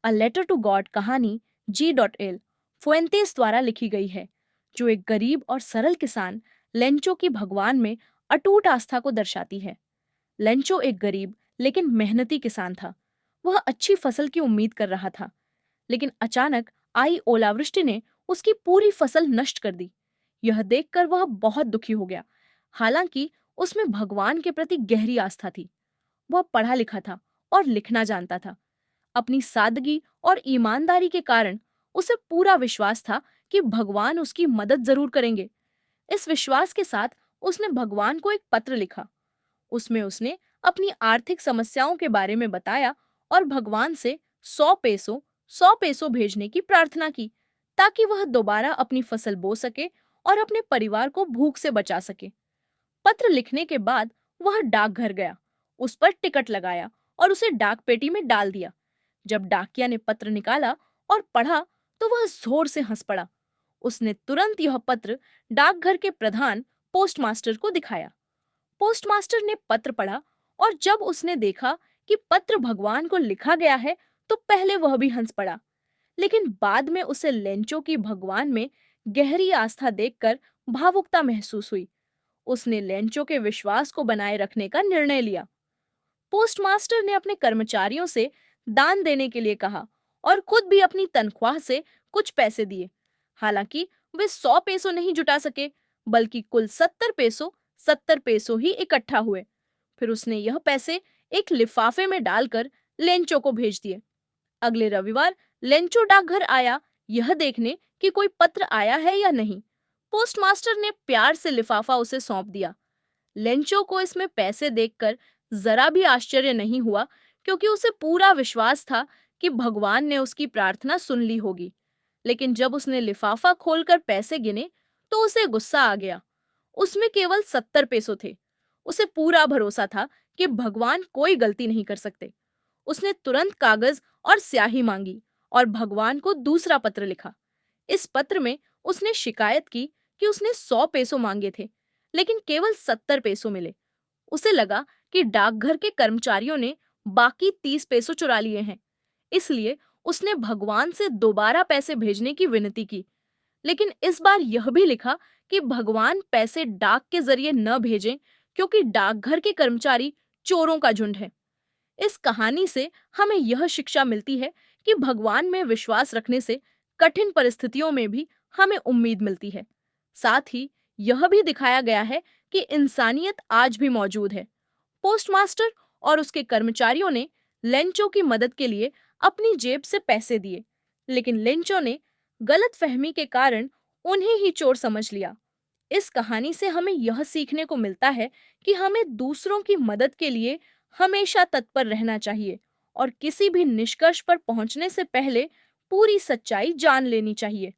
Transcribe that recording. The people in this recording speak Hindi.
अ लेटर टू गॉड कहानी G.L. फुएंतेस द्वारा लिखी गई है, जो एक गरीब और सरल किसान लेंचो की भगवान में अटूट आस्था को दर्शाती है। लेंचो एक गरीब लेकिन मेहनती किसान था। वह अच्छी फसल की उम्मीद कर रहा था, लेकिन अचानक आई ओलावृष्टि ने उसकी पूरी फसल नष्ट कर दी। यह देखकर वह बहुत दुखी हो गया। हालांकि उसमें भगवान के प्रति गहरी आस्था थी। वह पढ़ा लिखा था और लिखना जानता था। अपनी सादगी और ईमानदारी के कारण उसे पूरा विश्वास था कि भगवान उसकी मदद जरूर करेंगे। इस विश्वास के साथ उसने भगवान को एक पत्र लिखा। उसमें उसने अपनी आर्थिक समस्याओं के बारे में बताया और भगवान से 100 पेसो भेजने की प्रार्थना की, ताकि वह दोबारा अपनी फसल बो सके और अपने परिवार को भूख से बचा सके। पत्र लिखने के बाद वह डाकघर गया, उस पर टिकट लगाया और उसे डाक पेटी में डाल दिया। जब डाकिया ने पत्र निकाला और पढ़ा तो वह जोर से हंस पड़ा। उसने तुरंत यह पत्र डाकघर के प्रधान पोस्टमास्टर को दिखाया। पोस्टमास्टर ने पत्र पढ़ा और जब उसने देखा कि पत्र भगवान को लिखा गया है, तो पहले वह भी हंस पड़ा, लेकिन बाद में उसे लेंचो की भगवान में गहरी आस्था देखकर भावुकता महसूस हुई। उसने लेंचो के विश्वास को बनाए रखने का निर्णय लिया। पोस्टमास्टर ने अपने कर्मचारियों से दान देने के लिए कहा और खुद भी अपनी तनख्वाह से कुछ पैसे दिए। हालांकि वे 100 पेसो नहीं जुटा सके, बल्कि कुल 70 पेसो ही इकट्ठा हुए। फिर उसने यह पैसे एक लिफाफे में डालकर लेंचो को भेज दिए। अगले रविवार लेंचो डाकघर आया, यह देखने कि कोई पत्र आया है या नहीं। पोस्टमास्टर ने प्यार से लिफाफा उसे सौंप दिया। लेंचो को इसमें पैसे देखकर जरा भी आश्चर्य नहीं हुआ, क्योंकि उसे पूरा विश्वास था कि भगवान ने उसकी प्रार्थना सुन ली होगी। लेकिन जब उसने लिफाफा खोलकर पैसे गिने तो उसे गुस्सा आ गया। उसमें केवल 70 पेसो थे। उसे पूरा भरोसा था कि भगवान कोई गलती नहीं कर सकते। उसने तुरंत कागज और स्याही मांगी और भगवान को दूसरा पत्र लिखा। इस पत्र में उसने शिकायत की कि उसने 100 पेसो मांगे थे, लेकिन केवल 70 पेसो मिले। उसे लगा कि डाकघर के कर्मचारियों ने बाकी 30 पेसो चुरा लिए हैं। इसलिए उसने भगवान से दोबारा पैसे भेजने की विनती की, लेकिन इस बार यह भी लिखा कि भगवान पैसे डाक के जरिए न भेजें, क्योंकि डाकघर के कर्मचारी चोरों का झुंड है। इस कहानी से हमें यह शिक्षा मिलती है कि भगवान में विश्वास रखने से कठिन परिस्थितियों में भी हमें उम्मीद मिलती है। साथ ही यह भी दिखाया गया है कि इंसानियत आज भी मौजूद है। पोस्टमास्टर और उसके कर्मचारियों ने लेंचो की मदद के लिए अपनी जेब से पैसे दिए, लेकिन लेंचो ने गलतफहमी के कारण उन्हें ही चोर समझ लिया। इस कहानी से हमें यह सीखने को मिलता है कि हमें दूसरों की मदद के लिए हमेशा तत्पर रहना चाहिए और किसी भी निष्कर्ष पर पहुंचने से पहले पूरी सच्चाई जान लेनी चाहिए।